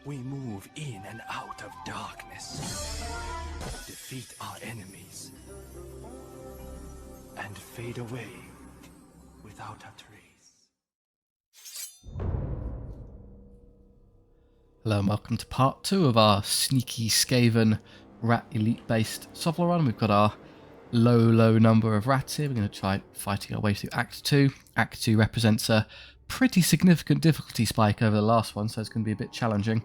We move in and out of darkness, defeat our enemies, and fade away without a trace. Hello and welcome to part 2 of our sneaky Skaven rat elite based SOVL run. We've got our low number of rats here. We're going to try fighting our way through Act 2. Act 2 represents a pretty significant difficulty spike over the last one, so it's going to be a bit challenging.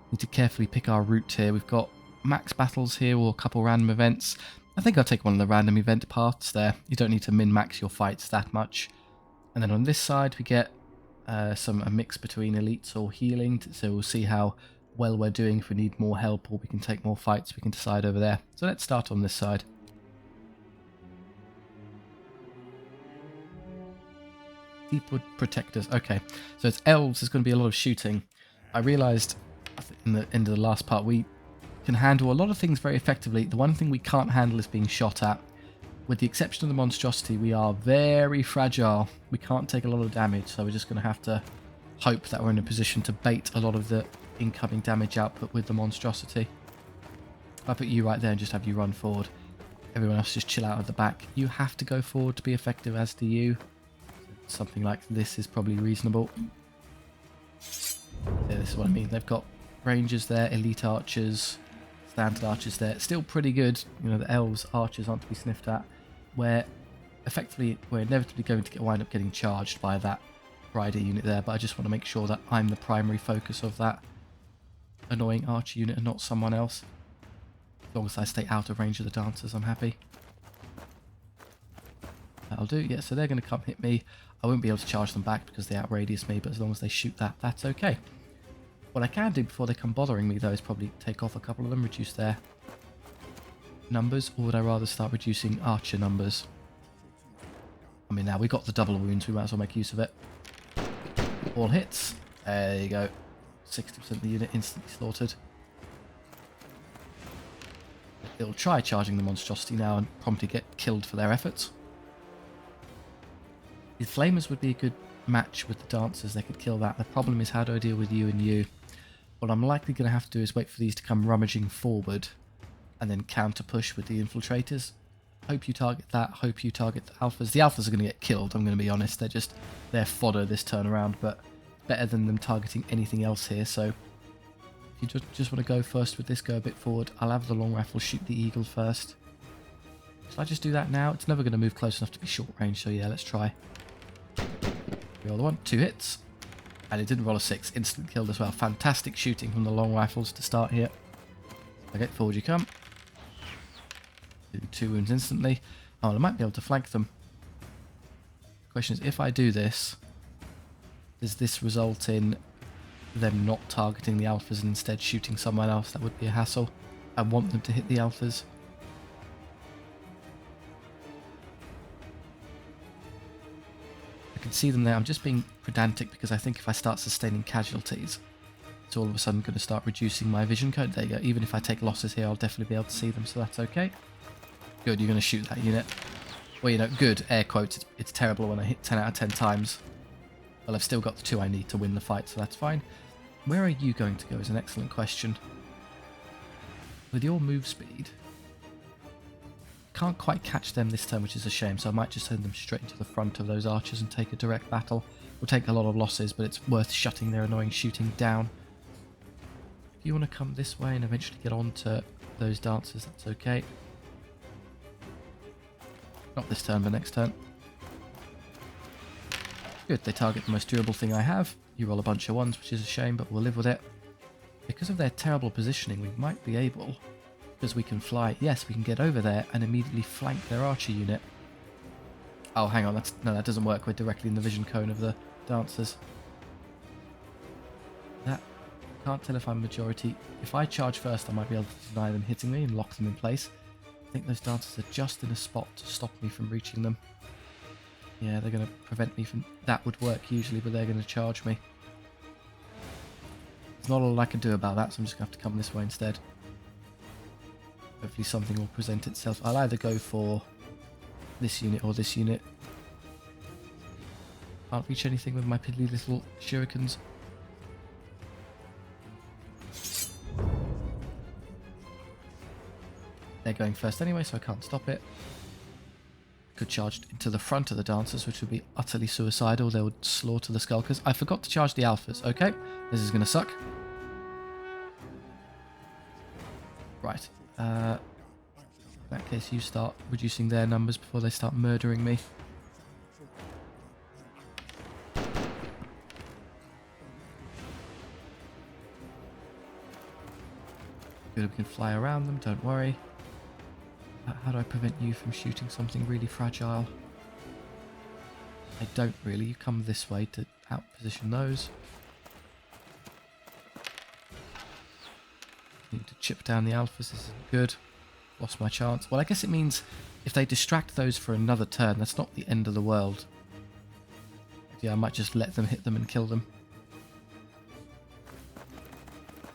Need to carefully pick our route here. We've got max battles here or a couple random events. I think I'll take one of the random event paths there. You don't need to min-max your fights that much. And then on this side we get a mix between elites or healing, so we'll see how well we're doing. If we need more help or we can take more fights, we can decide over there. So let's start on this side. Deepwood Protectors. Okay, so it's elves. There's going to be a lot of shooting. I realised in the end of the last part we can handle a lot of things very effectively. The one thing we can't handle is being shot at. With the exception of the monstrosity, we are very fragile. We can't take a lot of damage, so we're just going to have to hope that we're in a position to bait a lot of the incoming damage output with the monstrosity. If I put you right there and just have you run forward, everyone else just chill out at the back. You have to go forward to be effective, as do you. Something like this is probably reasonable. Yeah, this is what I mean. They've got rangers there, elite archers, standard archers there. Still pretty good. You know, the elves, archers aren't to be sniffed at. Where effectively we're inevitably going to wind up getting charged by that rider unit there, but I just want to make sure that I'm the primary focus of that annoying archer unit and not someone else. As long as I stay out of range of the dancers, I'm happy. That'll do. Yeah, so they're going to come hit me. I won't be able to charge them back because they outradius me, but as long as they shoot that, that's okay. What I can do before they come bothering me, though, is probably take off a couple of them, reduce their numbers, or would I rather start reducing archer numbers? I mean, now we've got the double wounds, we might as well make use of it. All hits. There you go. 60% of the unit instantly slaughtered. It'll try charging the monstrosity now and promptly get killed for their efforts. The flamers would be a good match with the dancers. They could kill that. The problem is, how do I deal with you and you? What I'm likely going to have to do is wait for these to come rummaging forward and then counter push with the infiltrators. Hope you target that. Hope you target the alphas. The alphas are going to get killed, I'm going to be honest. They're fodder this turn around, but better than them targeting anything else here. So if you just want to go first with this, go a bit forward. I'll have the long rifle shoot the eagle first. Should I just do that now? It's never going to move close enough to be short range, so yeah, let's try. Roll the one, 2 hits. And it didn't roll a 6, instant killed as well. Fantastic shooting from the long rifles to start here. Okay, forward you come. Do 2 wounds instantly. Oh, I might be able to flank them. The question is, if I do this, does this result in them not targeting the alphas and instead shooting someone else? That would be a hassle. I want them to hit the alphas. I can see them there. I'm just being pedantic because I think if I start sustaining casualties, it's all of a sudden going to start reducing my vision code. There you go. Even if I take losses here, I'll definitely be able to see them, so that's okay. Good, you're going to shoot that unit. Well, you know, good, air quotes. It's terrible when I hit 10 out of 10 times. Well, I've still got the 2 I need to win the fight, so that's fine. Where are you going to go is an excellent question. With your move speed, can't quite catch them this turn, which is a shame, so I might just send them straight into the front of those archers and take a direct battle. We'll take a lot of losses, but it's worth shutting their annoying shooting down. If you want to come this way and eventually get on to those dancers, that's okay. Not this turn, but next turn. Good, they target the most durable thing I have. You roll a bunch of ones, which is a shame, but we'll live with it. Because of their terrible positioning, we might be able, because we can fly, yes, we can get over there and immediately flank their archer unit. Oh, hang on, no, that doesn't work. We're directly in the vision cone of the dancers. Can't tell if I'm majority. If I charge first, I might be able to deny them hitting me and lock them in place. I think those dancers are just in a spot to stop me from reaching them. Yeah, they're going to prevent me from... That would work usually, but they're going to charge me. There's not a lot I can do about that, so I'm just going to have to come this way instead. Hopefully something will present itself. I'll either go for this unit or this unit. Can't reach anything with my piddly little shurikens. They're going first anyway, so I can't stop it. Could charge into the front of the dancers, which would be utterly suicidal. They would slaughter the skulkers. I forgot to charge the alphas. Okay, this is going to suck. Right. In that case, you start reducing their numbers before they start murdering me. Good, we can fly around them, don't worry. How do I prevent you from shooting something really fragile? I don't really. You come this way to outposition those. Need to chip down the alphas. This isn't good. Lost my chance. Well, I guess it means if they distract those for another turn, that's not the end of the world. Yeah, I might just let them hit them and kill them.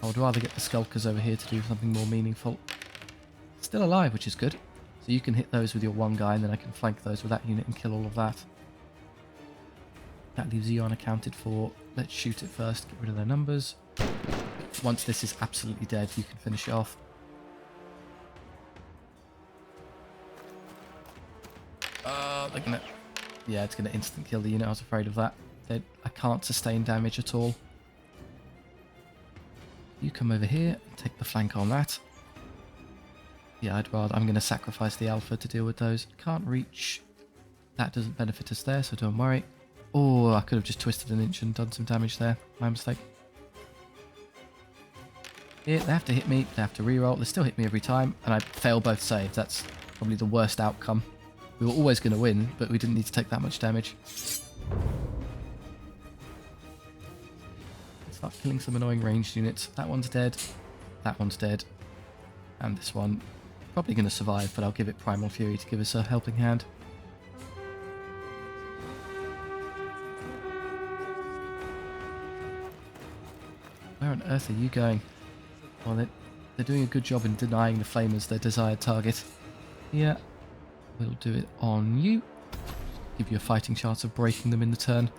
I would rather get the skulkers over here to do something more meaningful. Still alive, which is good. So you can hit those with your one guy, and then I can flank those with that unit and kill all of that. That leaves you unaccounted for. Let's shoot it first, get rid of their numbers. Once this is absolutely dead, you can finish it off. They're gonna... Yeah, it's gonna instant kill the unit. I was afraid of that. I can't sustain damage at all. You come over here and take the flank on that. Yeah, I'm going to sacrifice the alpha to deal with those. Can't reach. That doesn't benefit us there, so don't worry. Oh, I could have just twisted an inch and done some damage there. My mistake. Here, they have to hit me. They have to reroll. They still hit me every time, and I fail both saves. That's probably the worst outcome. We were always going to win, but we didn't need to take that much damage. Start killing some annoying ranged units. That one's dead. That one's dead. And this one, probably going to survive, but I'll give it Primal Fury to give us a helping hand. Where on earth are you going? Well, they're doing a good job in denying the flamers their desired target. Yeah, we'll do it on you. Give you a fighting chance of breaking them in the turn.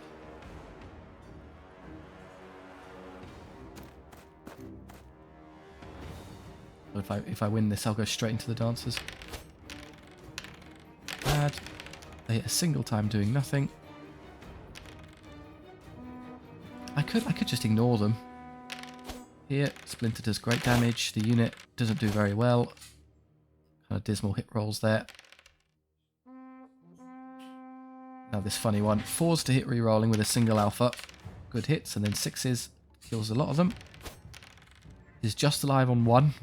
If I win this, I'll go straight into the dancers. Bad. They hit a single time doing nothing. I could just ignore them. Here, Splinter does great damage. The unit doesn't do very well. Kind of dismal hit rolls there. Now this funny one. 4s to hit re-rolling with a single alpha. Good hits, and then 6s. Kills a lot of them. Is just alive on 1.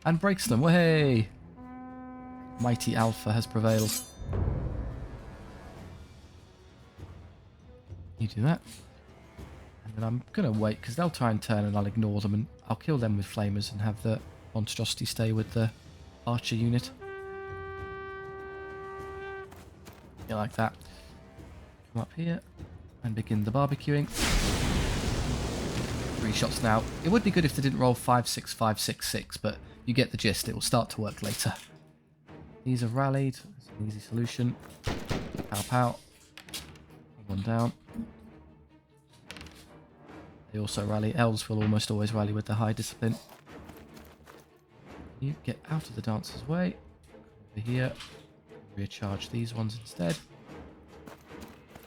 And breaks them. Way! Mighty Alpha has prevailed. You do that. And then I'm going to wait, because they'll try and turn and I'll ignore them, and I'll kill them with flamers and have the monstrosity stay with the archer unit. Yeah, like that. Come up here and begin the barbecuing. 3 shots now. It would be good if they didn't roll 5, 6, 5, 6, 6, but you get the gist. It will start to work later. These have rallied. It's an easy solution. Pow pow. One down. They also rally. Elves will almost always rally with the high discipline. You get out of the dancer's way. Over here. Recharge these ones instead.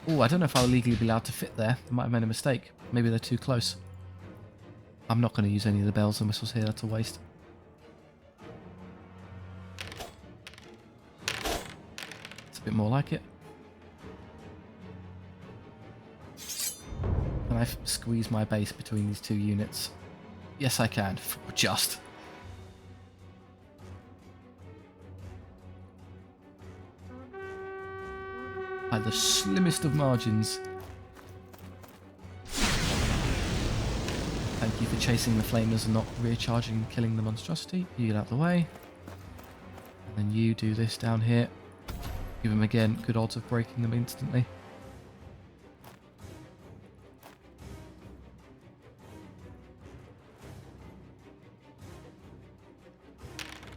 Oh, I don't know if I'll legally be allowed to fit there. I might have made a mistake. Maybe they're too close. I'm not going to use any of the bells and whistles here. That's a waste. It's a bit more like it. Can I squeeze my base between these 2 units? Yes, I can. Just. By the slimmest of margins. Thank you for chasing the flamers and not recharging and killing the monstrosity. You get out of the way. And then you do this down here. Give them again good odds of breaking them instantly.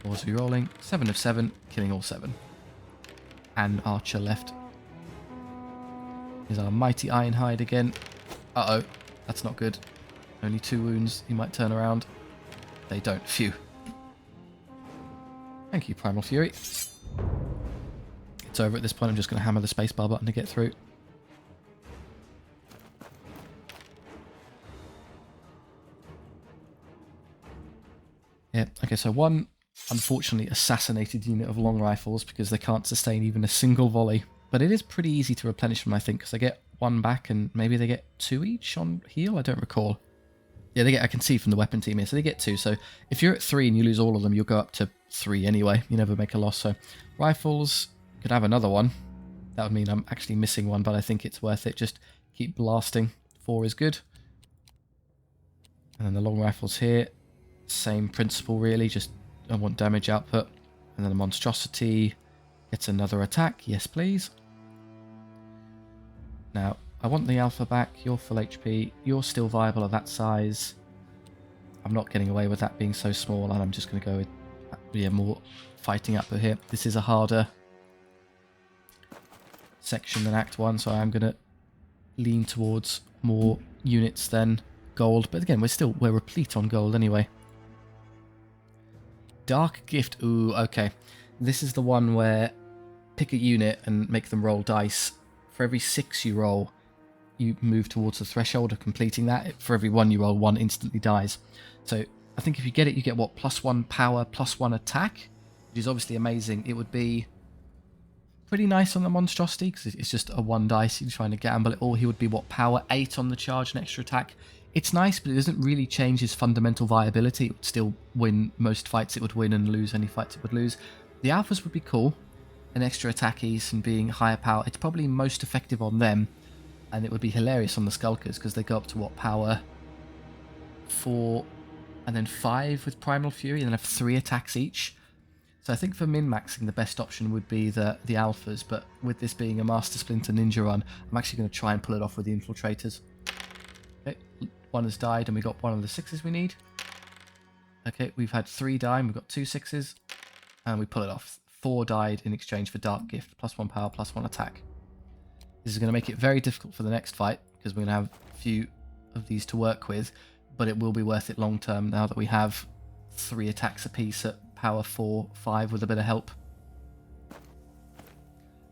Fours re-rolling. 7 of 7, killing all 7. And Archer left. Here's our mighty Ironhide again. Uh-oh, that's not good. Only 2 wounds. He might turn around. They don't. Phew. Thank you, Primal Fury. It's over at this point. I'm just going to hammer the spacebar button to get through. Yeah, okay, so one unfortunately assassinated unit of long rifles because they can't sustain even a single volley. But it is pretty easy to replenish them, I think, because they get one back and maybe they get 2 each on heal. I don't recall. Yeah, they get. I can see from the weapon team here, so they get 2. So if you're at 3 and you lose all of them, you'll go up to 3 anyway. You never make a loss. So rifles could have another one. That would mean I'm actually missing one, but I think it's worth it. Just keep blasting. 4 is good. And then the long rifles here, same principle really. Just I want damage output. And then the monstrosity gets another attack. Yes, please. Now, I want the alpha back. You're full HP. You're still viable at that size. I'm not getting away with that being so small, and I'm just going to go with more fighting output here. This is a harder section than Act 1, so I'm going to lean towards more units than gold. But again, we're replete on gold anyway. Dark Gift. Ooh, okay. This is the one where pick a unit and make them roll dice. For every 6 you roll, you move towards the threshold of completing that. For every 1 you roll, 1 instantly dies. So I think if you get it, you get what? +1 power, +1 attack, which is obviously amazing. It would be pretty nice on the monstrosity because it's just a 1 dice. You're trying to gamble it all. He would be what? Power 8 on the charge and extra attack. It's nice, but it doesn't really change his fundamental viability. It would still win most fights it would win and lose any fights it would lose. The alphas would be cool. An extra attackies and being higher power. It's probably most effective on them. And it would be hilarious on the Skulkers because they go up to what? Power 4 and then 5 with Primal Fury and then have 3 attacks each. So I think for min-maxing the best option would be the alphas, but with this being a Master Splinter Ninja run, I'm actually going to try and pull it off with the Infiltrators. Okay, 1 has died and we got 1 of the 6s we need. Okay, we've had 3 die and we've got 2 6s and we pull it off. 4 died in exchange for Dark Gift, +1 power, +1 attack. This is going to make it very difficult for the next fight because we're going to have a few of these to work with, but it will be worth it long term now that we have 3 attacks apiece at power 4, 5 with a bit of help. Well,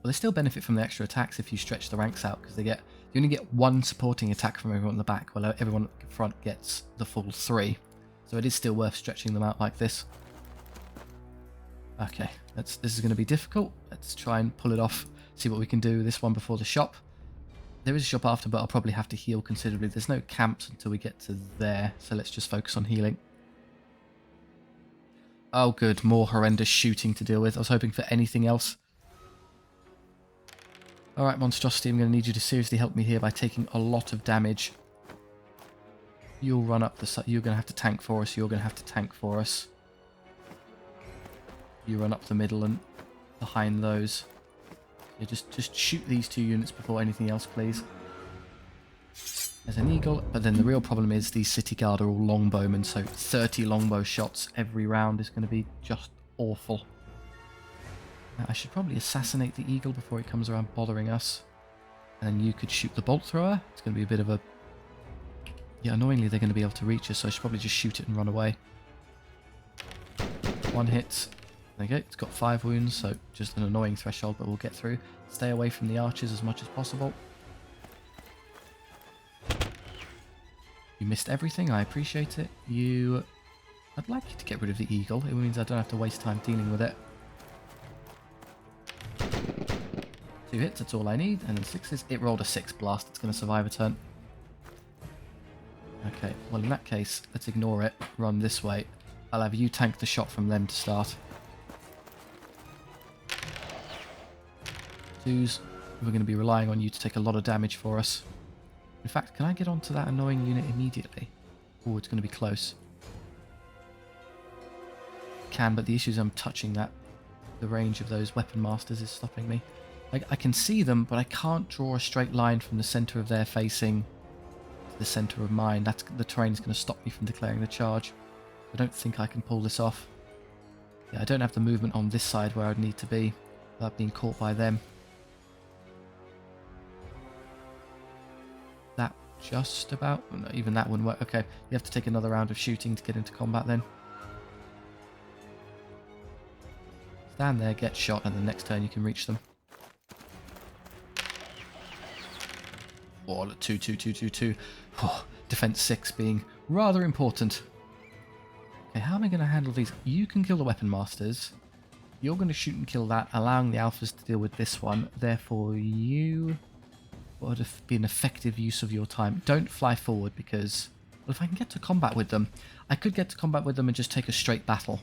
they still benefit from the extra attacks if you stretch the ranks out because you only get 1 supporting attack from everyone in the back, while everyone at the front gets the full 3. So it is still worth stretching them out like this. Okay, this is going to be difficult. Let's try and pull it off. See what we can do with this one before the shop. There is a shop after, but I'll probably have to heal considerably. There's no camps until we get to there, so let's just focus on healing. Oh good, more horrendous shooting to deal with. I was hoping for anything else. Alright, Monstrosity, I'm going to need you to seriously help me here by taking a lot of damage. You'll run up the side. You're going to have to tank for us. You're going to have to tank for us. You run up the middle and behind those. Yeah, just shoot these 2 units before anything else, please. There's an eagle, but then the real problem is these city guard are all longbowmen, so 30 longbow shots every round is going to be just awful. Now, I should probably assassinate the eagle before it comes around bothering us. And then you could shoot the bolt thrower. It's going to be a bit of a... Yeah, annoyingly they're going to be able to reach us, so I should probably just shoot it and run away. 1 hit. There you go, it's got 5 wounds, so just an annoying threshold, but we'll get through. Stay away from the archers as much as possible. You missed everything, I appreciate it. I'd like you to get rid of the eagle, it means I don't have to waste time dealing with it. 2 hits, that's all I need, and then 6s. It rolled a 6 blast, it's going to survive a turn. Okay, well in that case, let's ignore it, run this way. I'll have you tank the shot from them to start. 2s, we're going to be relying on you to take a lot of damage for us. In fact, can I get onto that annoying unit immediately? Oh, it's going to be close. Can, but the issue is I'm touching that. The range of those weapon masters is stopping me. I can see them, but I can't draw a straight line from the centre of their facing to the centre of mine. The terrain is going to stop me from declaring the charge. I don't think I can pull this off. Yeah, I don't have the movement on this side where I'd need to be without being caught by them. That just about... No, even that wouldn't work. Okay, you have to take another round of shooting to get into combat then. stand there, get shot, and the next turn you can reach them. Oh, 2, 2, 2, 2, 2. Oh, defense 6 being rather important. Okay, how am I going to handle these? You can kill the weapon masters. You're going to shoot and kill that, allowing the alphas to deal with this one. Therefore, you would have been an effective use of your time. Don't fly forward because, well, if I can get to combat with them, I could get to combat with them and just take a straight battle.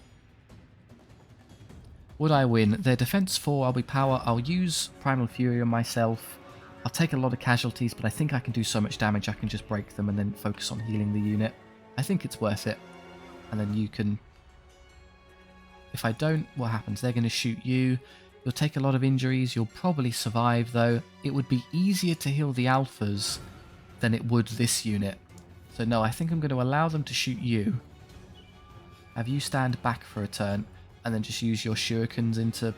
Would I win? Their defense 4, I'll be power. I'll use Primal Fury on myself. I'll take a lot of casualties, but I think I can do so much damage I can just break them and then focus on healing the unit. I think it's worth it. And then you can... If I don't, what happens? They're going to shoot you. You'll take a lot of injuries. You'll probably survive, though. It would be easier to heal the alphas than it would this unit. So no, I think I'm going to allow them to shoot you. Have you stand back for a turn, and then just use your shurikens into... It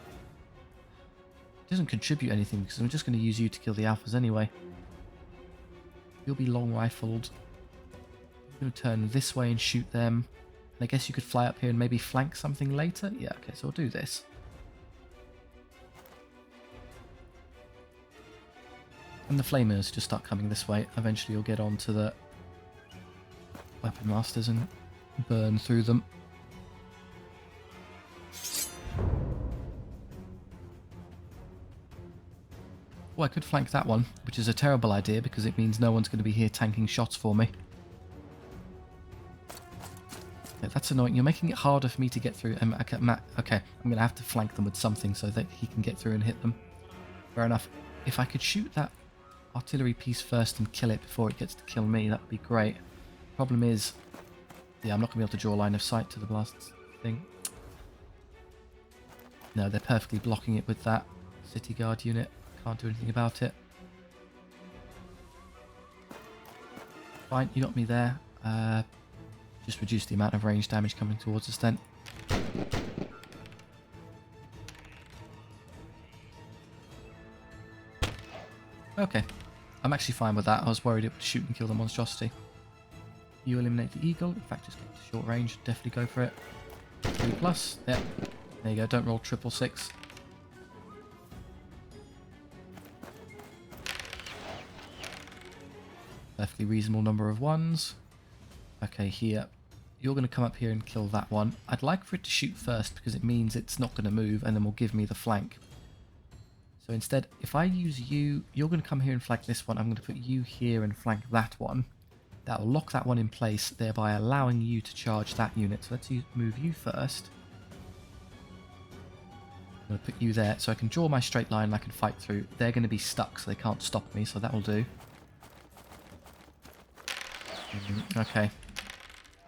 doesn't contribute anything, because I'm just going to use you to kill the alphas anyway. You'll be long rifled. I'm going to turn this way and shoot them. And I guess you could fly up here and maybe flank something later? Yeah, okay, so I'll do this. And the flamers just start coming this way. Eventually you'll get onto the weapon masters and burn through them. Oh, I could flank that one, which is a terrible idea because it means no one's going to be here tanking shots for me. Okay, that's annoying. You're making it harder for me to get through. Okay, I'm going to have to flank them with something so that he can get through and hit them. Fair enough. If I could shoot that artillery piece first and kill it before it gets to kill me, that would be great. Problem is, yeah, I'm not going to be able to draw a line of sight to the blast thing. No, they're perfectly blocking it with that city guard unit. Can't do anything about it. Fine, you got me there. Just reduce the amount of range damage coming towards us then. Okay, I'm actually fine with that. I was worried it would shoot and kill the monstrosity. You eliminate the eagle. In fact, just get to short range. Definitely go for it. 3+. Yep. There you go. Don't roll 666. Perfectly reasonable number of ones. Okay, here. You're going to come up here and kill that one. I'd like for it to shoot first because it means it's not going to move and then will give me the flank. So instead, if I use you, you're going to come here and flank this one. I'm going to put you here and flank that one. That will lock that one in place, thereby allowing you to charge that unit. So let's move you first. I'm going to put you there so I can draw my straight line and I can fight through. They're going to be stuck so they can't stop me, so that will do. Okay.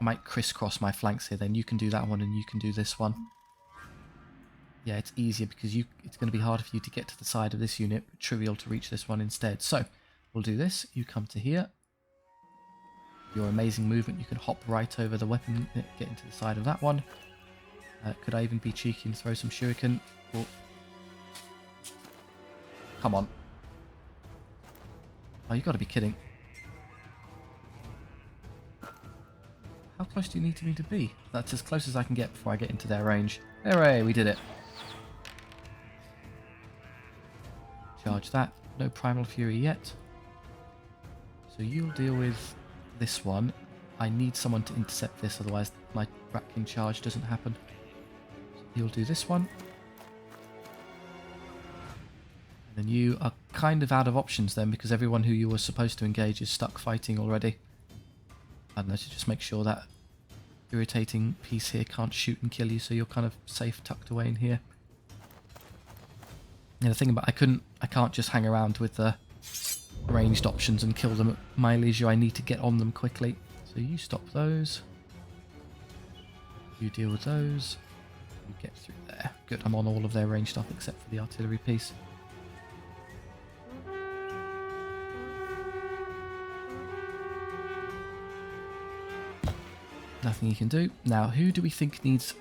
I might crisscross my flanks here then. You can do that one and you can do this one. Yeah, it's easier because it's going to be harder for you to get to the side of this unit, but trivial to reach this one instead. So, we'll do this. You come to here. Your amazing movement, you can hop right over the weapon, get into the side of that one. Could I even be cheeky and throw some shuriken? Oh. Come on. Oh, you've got to be kidding. How close do you need me to be? That's as close as I can get before I get into their range. Hooray, we did it. Charge that. No Primal Fury yet. So you'll deal with this one. I need someone to intercept this, otherwise my Ratkin charge doesn't happen. So you'll do this one. And then you are kind of out of options then, because everyone who you were supposed to engage is stuck fighting already. I don't know, to just make sure that irritating piece here can't shoot and kill you, so you're kind of safe tucked away in here. Yeah, the thing about I can't just hang around with the ranged options and kill them at my leisure. I need to get on them quickly. So you stop those. You deal with those. You get through there. Good, I'm on all of their ranged stuff except for the artillery piece. Nothing you can do. Now, who do we think needs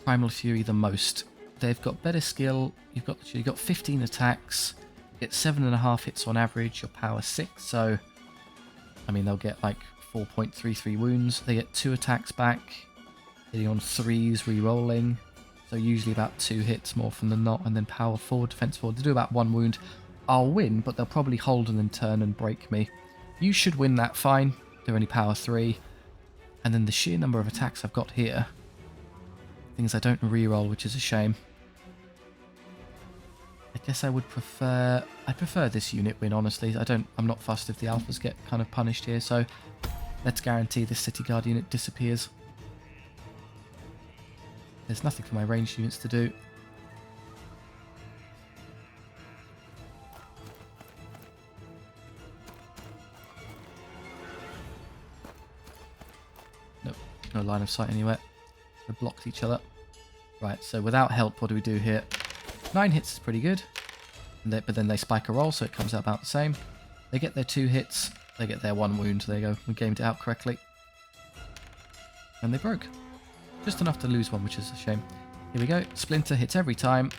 Primal Fury the most? They've got better skill. You've got 15 attacks. You get 7.5 hits on average. Your power 6. So, I mean, they'll get like 4.33 wounds. They get 2 attacks back. Hitting on 3s, re-rolling. So usually about 2 hits more often than not, and then power 4, defense 4. They do about 1 wound. I'll win, but they'll probably hold and then turn and break me. You should win that fine. They're only power 3. And then the sheer number of attacks I've got here. Things I don't reroll, which is a shame. I guess I would prefer... I prefer this unit win, honestly. I'm not fussed if the alphas get kind of punished here, so let's guarantee this City Guard unit disappears. There's nothing for my ranged units to do. Nope, no line of sight anywhere. They blocked each other. Right, so without help, what do we do here? 9 hits is pretty good. But then they spike a roll, so it comes out about the same. They get their 2 hits. They get their 1 wound. There you go. We gamed it out correctly. And they broke. Just enough to lose 1, which is a shame. Here we go. Splinter hits every time.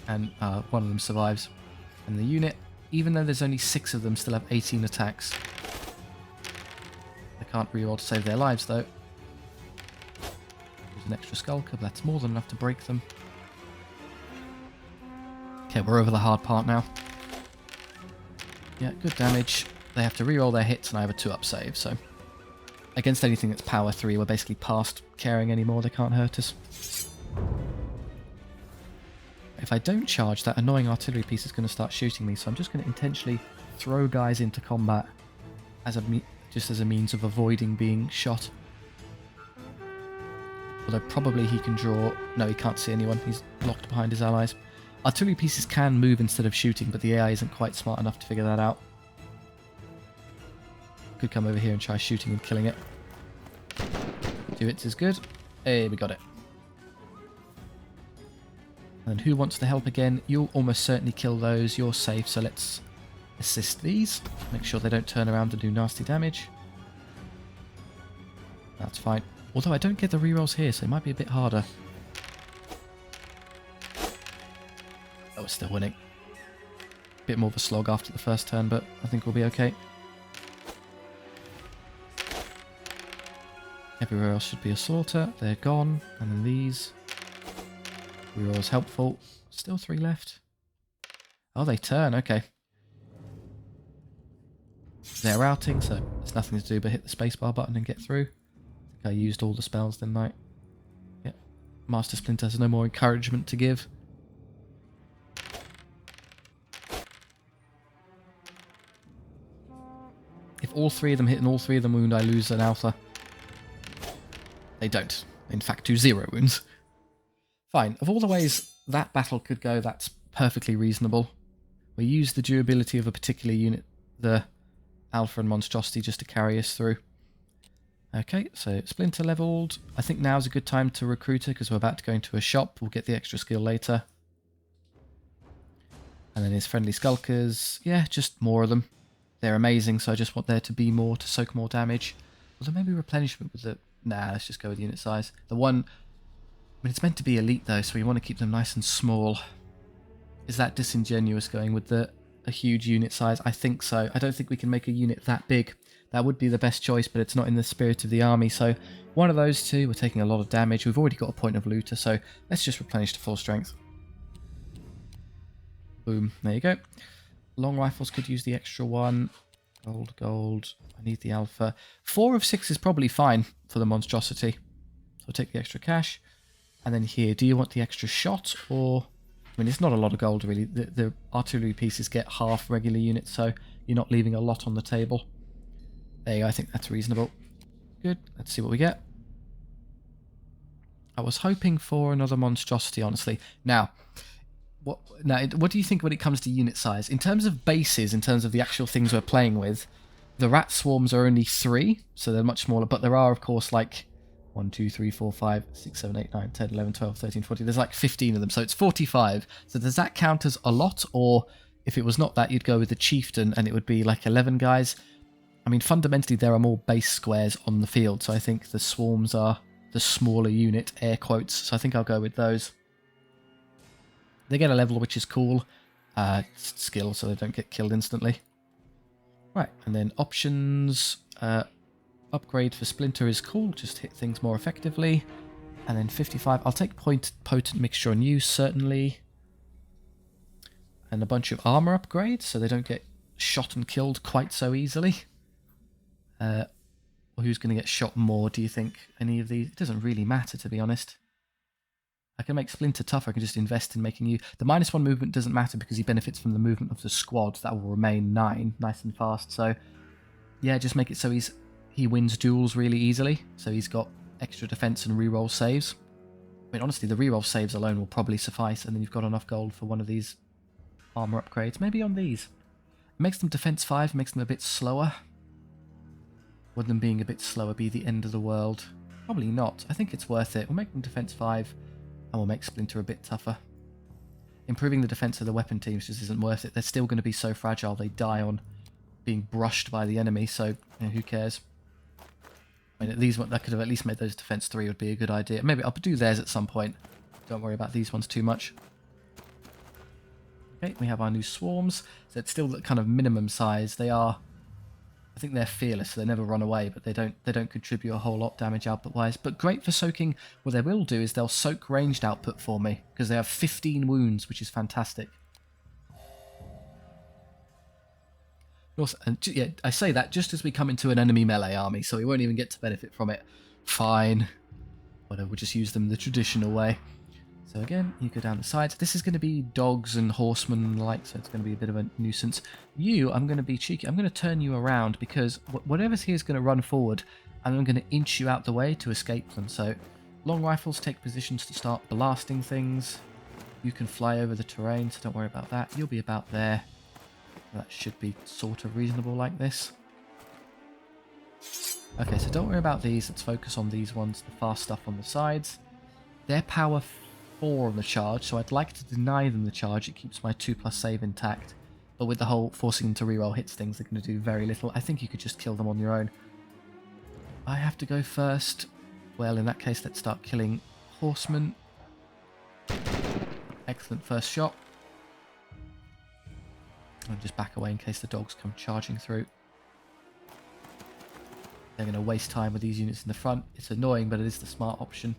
And one of them survives. And the unit, even though there's only 6 of them, still have 18 attacks. They can't reroll to save their lives, though. There's an extra skulker, but that's more than enough to break them. Okay, we're over the hard part now. Yeah, good damage. They have to reroll their hits, and I have a 2-up save, so... Against anything that's power 3, we're basically past caring anymore. They can't hurt us. If I don't charge, that annoying artillery piece is going to start shooting me, so I'm just going to intentionally throw guys into combat as just as a means of avoiding being shot. Although probably he can draw... No, he can't see anyone. He's locked behind his allies. Artillery pieces can move instead of shooting, but the AI isn't quite smart enough to figure that out. Could come over here and try shooting and killing it. 2 hits is good. Hey, we got it. And who wants to help again? You'll almost certainly kill those. You're safe, so let's assist these. Make sure they don't turn around and do nasty damage. That's fine. Although I don't get the rerolls here, so it might be a bit harder. Oh, we're still winning. Bit more of a slog after the first turn, but I think we'll be okay. Everywhere else should be a slaughter. They're gone. And then these. Rerolls helpful. Still 3 left. Oh, they turn. Okay. They're routing, so there's nothing to do but hit the spacebar button and get through. I think I used all the spells, didn't I? Yeah. Master Splinters has no more encouragement to give. If all 3 of them hit and all 3 of them wound, I lose an alpha. They don't. In fact, do 0 wounds. Fine. Of all the ways that battle could go, that's perfectly reasonable. We use the durability of a particular unit, the Alpha and Monstrosity, just to carry us through. Okay, so Splinter leveled. I think now's a good time to recruit her because we're about to go into a shop. We'll get the extra skill later. And then his friendly Skulkers. Yeah, just more of them. They're amazing, so I just want there to be more to soak more damage. Although maybe replenishment with the... Nah, let's just go with unit size. The one... I mean, it's meant to be elite, though, so we want to keep them nice and small. Is that disingenuous going with a huge unit size? I think so. I don't think we can make a unit that big. That would be the best choice, but it's not in the spirit of the army. So one of those 2, we're taking a lot of damage. We've already got a point of looter, so let's just replenish to full strength. Boom. There you go. Long rifles could use the extra 1. Gold, gold. I need the alpha. 4 of 6 is probably fine for the monstrosity. So I'll take the extra cash. And then here, do you want the extra shot or... I mean, it's not a lot of gold, really. The artillery pieces get half regular units, so you're not leaving a lot on the table. There you go. I think that's reasonable. Good. Let's see what we get. I was hoping for another monstrosity, honestly. Now, what do you think when it comes to unit size? In terms of bases, in terms of the actual things we're playing with, the rat swarms are only 3, so they're much smaller, but there are, of course, like 1, 2, 3, 4, 5, 6, 7, 8, 9, 10, 11, 12, 13, 14. There's like 15 of them, so it's 45. So does that count as a lot? Or if it was not that, you'd go with the chieftain and it would be like 11 guys? I mean, fundamentally, there are more base squares on the field, so I think the swarms are the smaller unit, air quotes, so I think I'll go with those. They get a level, which is cool. Skill, so they don't get killed instantly. Right, and then options. Upgrade for Splinter is cool, just hit things more effectively. And then 55. I'll take potent mixture on you, certainly. And a bunch of armor upgrades, so they don't get shot and killed quite so easily. Or who's going to get shot more, do you think? Any of these? It doesn't really matter, to be honest. I can make Splinter tougher. I can just invest in making you... The -1 movement doesn't matter because he benefits from the movement of the squad. That will remain 9, nice and fast. So, yeah, just make it so he wins duels really easily. So he's got extra defense and reroll saves. I mean, honestly, the reroll saves alone will probably suffice, and then you've got enough gold for one of these armor upgrades. Maybe on these. It makes them defense 5, makes them a bit slower. Would them being a bit slower be the end of the world? Probably not. I think it's worth it. We'll make them defense 5, and we'll make Splinter a bit tougher. Improving the defense of the weapon teams just isn't worth it. They're still going to be so fragile. They die on being brushed by the enemy, so you know, who cares? I mean, I could have at least made those defense 3 would be a good idea. Maybe I'll do theirs at some point. Don't worry about these ones too much. Okay, we have our new swarms. So it's still the kind of minimum size. They are, I think they're fearless, so they never run away, but they don't contribute a whole lot damage output-wise. But great for soaking. What they will do is they'll soak ranged output for me, because they have 15 wounds, which is fantastic. Also, and yeah, I say that just as we come into an enemy melee army, so we won't even get to benefit from it. Fine. Whatever, we'll just use them the traditional way. So again, you go down the sides. This is going to be dogs and horsemen and the like, so it's going to be a bit of a nuisance. You, I'm going to be cheeky. I'm going to turn you around because whatever's here is going to run forward, and I'm going to inch you out the way to escape them. So long rifles take positions to start blasting things. You can fly over the terrain, so don't worry about that. You'll be about there. That should be sort of reasonable like this. Okay, so don't worry about these. Let's focus on these ones, the fast stuff on the sides. They're power 4 on the charge, so I'd like to deny them the charge. It keeps my 2+ save intact. But with the whole forcing them to reroll hits things, they're going to do very little. I think you could just kill them on your own. I have to go first. Well, in that case, let's start killing horsemen. Excellent first shot. I'll just back away in case the dogs come charging through. They're going to waste time with these units in the front. It's annoying, but it is the smart option.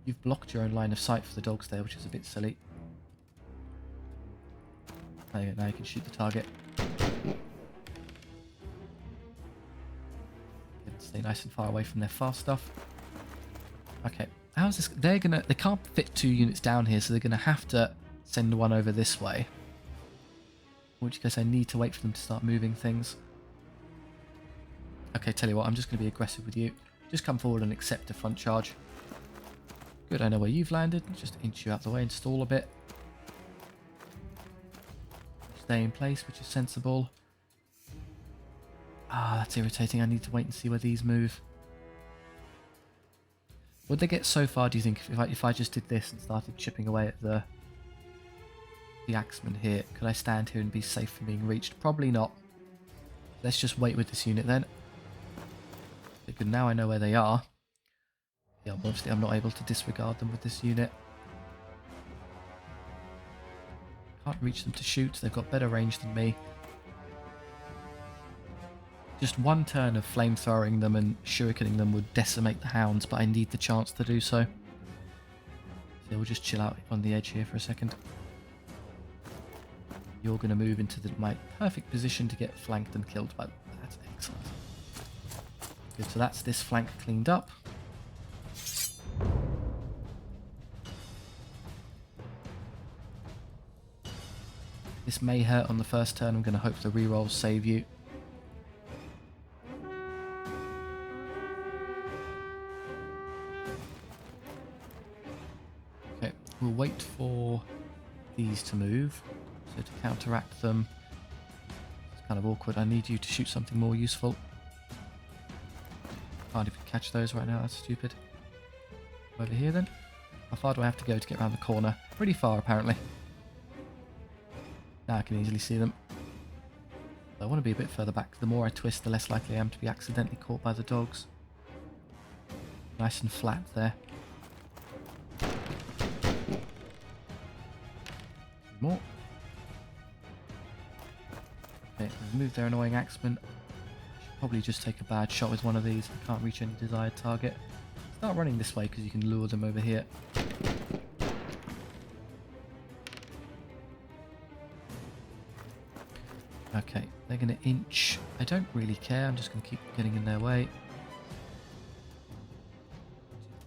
You've blocked your own line of sight for the dogs there, which is a bit silly. There you go, now you can shoot the target. Stay nice and far away from their fast stuff. Okay, how's this? They can't fit 2 units down here, so they're gonna have to send one over this way. In which case I need to wait for them to start moving things. Okay, tell you what, I'm just gonna be aggressive with you. Just come forward and accept a front charge. Good, I know where you've landed. Just inch you out the way and stall a bit. Stay in place, which is sensible. Ah, that's irritating. I need to wait and see where these move. Would they get so far, do you think, if I just did this and started chipping away at the axeman here? Could I stand here and be safe from being reached? Probably not. Let's just wait with this unit then. Because now I know where they are. Yeah, obviously I'm not able to disregard them with this unit. Can't reach them to shoot. They've got better range than me. Just one turn of flamethrowing them and shurikening them would decimate the hounds, but I need the chance to do so. So we'll just chill out on the edge here for a second. You're going to move into my perfect position to get flanked and killed by them. That's excellent. Good, so that's this flank cleaned up. This may hurt on the first turn. I'm going to hope the rerolls save you. Okay, we'll wait for these to move. So to counteract them, it's kind of awkward. I need you to shoot something more useful. Can't even catch those right now. That's stupid. Over here then. How far do I have to go to get around the corner? Pretty far apparently. Now I can easily see them. I want to be a bit further back. The more I twist, the less likely I am to be accidentally caught by the dogs. Nice and flat there. More. Okay, remove their annoying axemen. I should probably just take a bad shot with one of these. I can't reach any desired target. Start running this way because you can lure them over here. Okay, they're going to inch. I don't really care. I'm just going to keep getting in their way.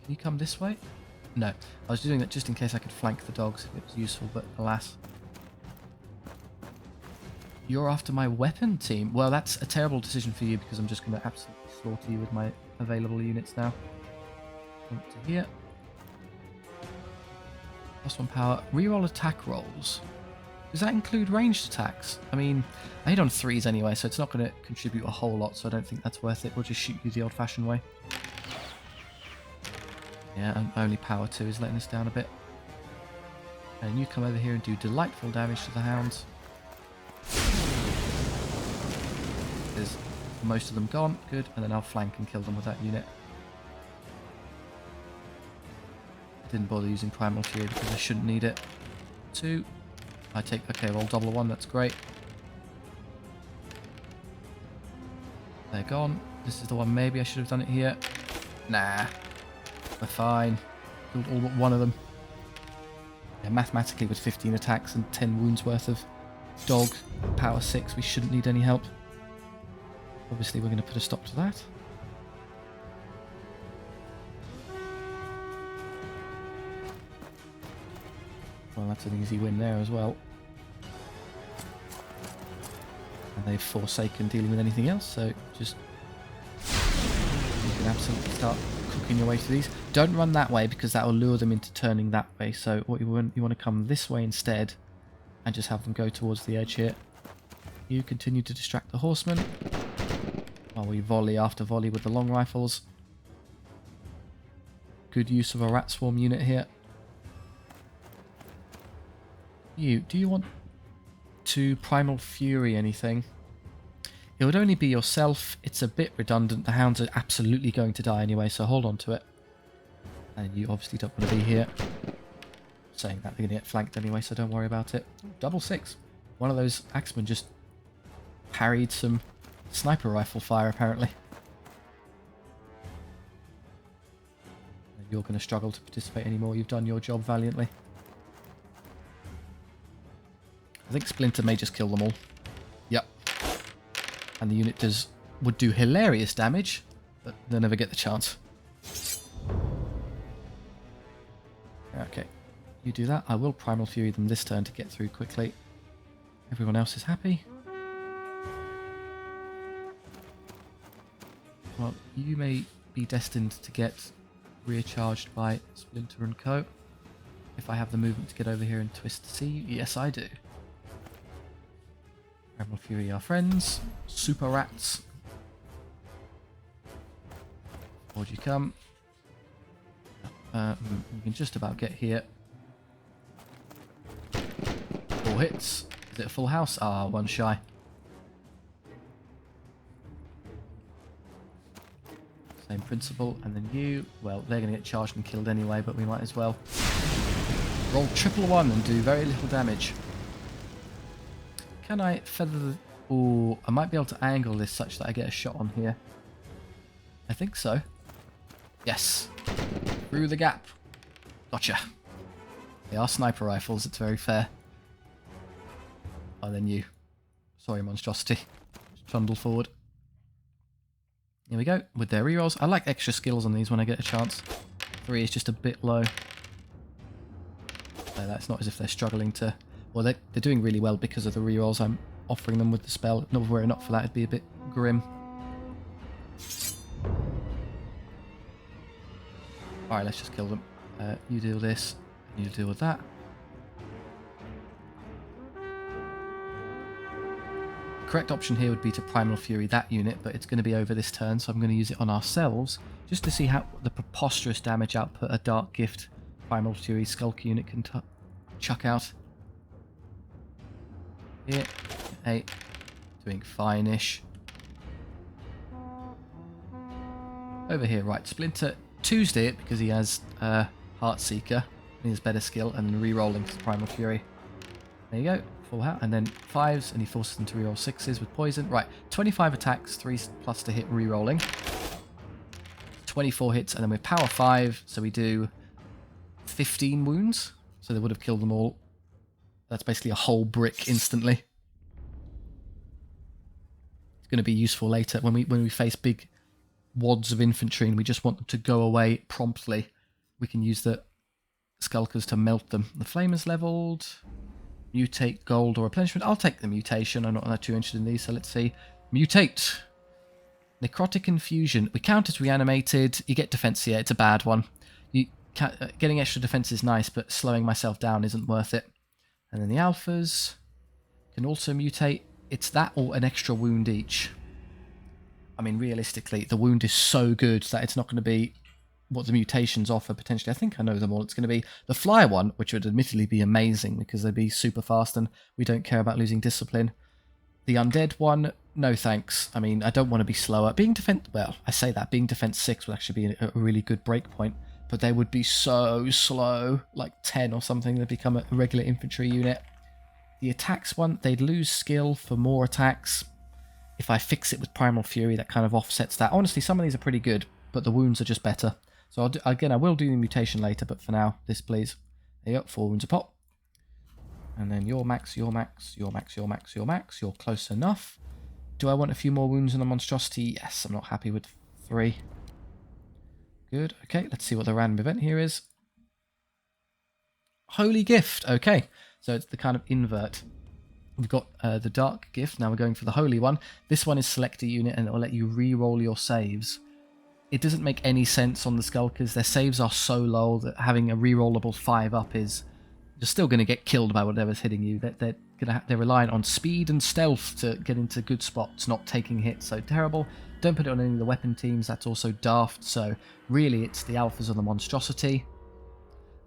Can you come this way? No. I was doing that just in case I could flank the dogs if it was useful, but alas. You're after my weapon team? Well, that's a terrible decision for you because I'm just going to absolutely slaughter you with my available units now. Jump to here. +1 power. Reroll attack rolls. Does that include ranged attacks? I mean, I hit on 3s anyway, so it's not going to contribute a whole lot, so I don't think that's worth it. We'll just shoot you the old-fashioned way. Yeah, and only power 2 is letting us down a bit. And you come over here and do delightful damage to the hounds. There's most of them gone. Good. And then I'll flank and kill them with that unit. I didn't bother using primal fury because I shouldn't need it. 2. I take... Okay, roll double 1. That's great. They're gone. This is the one maybe I should have done it here. Nah. We're fine. Killed all but one of them. Yeah, mathematically with 15 attacks and 10 wounds worth of dog, power 6, we shouldn't need any help. Obviously we're going to put a stop to that. Well, that's an easy win there as well. And they've forsaken dealing with anything else, so just... You can absolutely start cooking your way through these. Don't run that way because that will lure them into turning that way, so what you want to come this way instead and just have them go towards the edge here. You continue to distract the horsemen while we volley after volley with the long rifles. Good use of a rat swarm unit here. Do you want to primal fury anything? It would only be yourself. It's a bit redundant. The hounds are absolutely going to die anyway, so hold on to it. And you obviously don't want to be here. Saying that, they're going to get flanked anyway, so don't worry about it. Double 6. One of those axemen just parried some sniper rifle fire, apparently. You're going to struggle to participate anymore. You've done your job valiantly. I think Splinter may just kill them all. Yep. And the unit would do hilarious damage, but they'll never get the chance. Okay. You do that. I will Primal Fury them this turn to get through quickly. Everyone else is happy. Well, you may be destined to get recharged by Splinter and Co. If I have the movement to get over here and twist to see you. Yes, I do. Primal Fury are friends. Super rats. Forward you come. You can just about get here. 4 hits. Is it a full house? Ah, 1 shy. Same principle. And then you, well, they're going to get charged and killed anyway, but we might as well roll triple 1 and do very little damage. Can I feather the... Ooh, I might be able to angle this such that I get a shot on here. I think so. Yes. Through the gap. Gotcha. They are sniper rifles, it's very fair. Oh, then you. Sorry, monstrosity. Just trundle forward. Here we go, with their rerolls. I like extra skills on these when I get a chance. 3 is just a bit low. So that's not as if they're struggling to... Well, they're doing really well because of the rerolls I'm offering them with the spell. No, were it not for that, it'd be a bit grim. Alright, let's just kill them. You deal this, you deal with that. The correct option here would be to Primal Fury that unit, but it's going to be over this turn, so I'm going to use it on ourselves, just to see how the preposterous damage output a Dark Gift Primal Fury Skulk unit can chuck out. Here, 8, doing fine-ish. Over here, right, Splinter Tuesday it because he has Heartseeker, and he has better skill, and then re-rolling for Primal Fury. There you go, full hat, and then 5s, and he forces them to re-roll 6s with poison. Right, 25 attacks, 3 plus to hit re-rolling. 24 hits, and then with power 5, so we do 15 wounds. So they would have killed them all. That's basically a whole brick instantly. It's going to be useful later when we face big wads of infantry and we just want them to go away promptly. We can use the skulkers to melt them. The flamers leveled. Mutate, gold, or replenishment. I'll take the mutation. I'm not too interested in these, so let's see. Mutate. Necrotic infusion. We count as reanimated. You get defense here. It's a bad one. Getting extra defense is nice, but slowing myself down isn't worth it. And then the alphas can also mutate. It's that or an extra wound each. I mean, realistically, the wound is so good that it's not going to be what the mutations offer potentially. I think I know them all. It's going to be the flyer one, which would admittedly be amazing because they'd be super fast and we don't care about losing discipline. The undead one, no thanks. I mean, I don't want to be slower. Being defense, well, I say that. Being defense 6 would actually be a really good break point, but they would be so slow, like 10 or something. They'd become a regular infantry unit. The attacks one, they'd lose skill for more attacks. If I fix it with Primal Fury, that kind of offsets that. Honestly, some of these are pretty good, but the wounds are just better. So again, I will do the mutation later, but for now, this please. There you go, 4 wounds a pop. And then your max, your max, your max, your max, your max. You're close enough. Do I want a few more wounds in the monstrosity? Yes, I'm not happy with 3. Good, okay, let's see what the random event here is. Holy Gift, okay. So it's the kind of invert. We've got the Dark Gift, now we're going for the Holy one. This one is select a unit and it will let you re-roll your saves. It doesn't make any sense on the Skulkers. Their saves are so low that having a re-rollable 5-up is... You're still going to get killed by whatever's hitting you. They're relying on speed and stealth to get into good spots, not taking hits. So terrible. Don't put it on any of the weapon teams. That's also daft. So really it's the alphas or the monstrosity.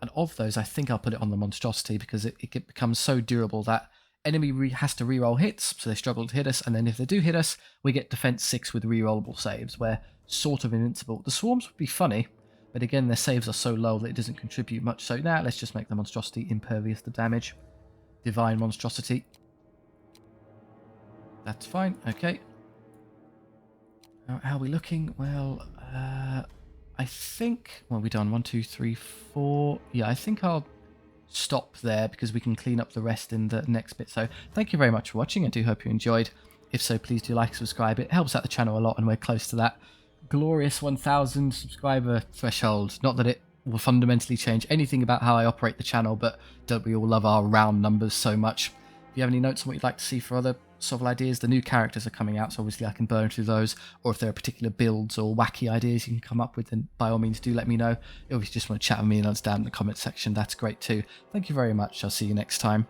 And of those, I think I'll put it on the monstrosity because it becomes so durable that enemy has to reroll hits, so they struggle to hit us. And then if they do hit us, we get defense 6 with rerollable saves. We're sort of invincible. The swarms would be funny, but again, their saves are so low that it doesn't contribute much. So now let's just make the monstrosity impervious to damage. Divine monstrosity. That's fine. Okay. How are we looking? Well, I think... What have we done? 1, 2, 3, 4. Yeah, I think I'll stop there because we can clean up the rest in the next bit. So thank you very much for watching. I do hope you enjoyed. If so, please do like and subscribe. It helps out the channel a lot and we're close to that glorious 1,000 subscriber threshold. Not that it will fundamentally change anything about how I operate the channel, but don't we all love our round numbers so much? If you have any notes on what you'd like to see for other SOVL ideas, the new characters are coming out, so obviously I can burn through those, or if there are particular builds or wacky ideas you can come up with, then by all means do let me know. If you just want to chat with me and understand in the comment section, that's great too. Thank you very much. I'll see you next time.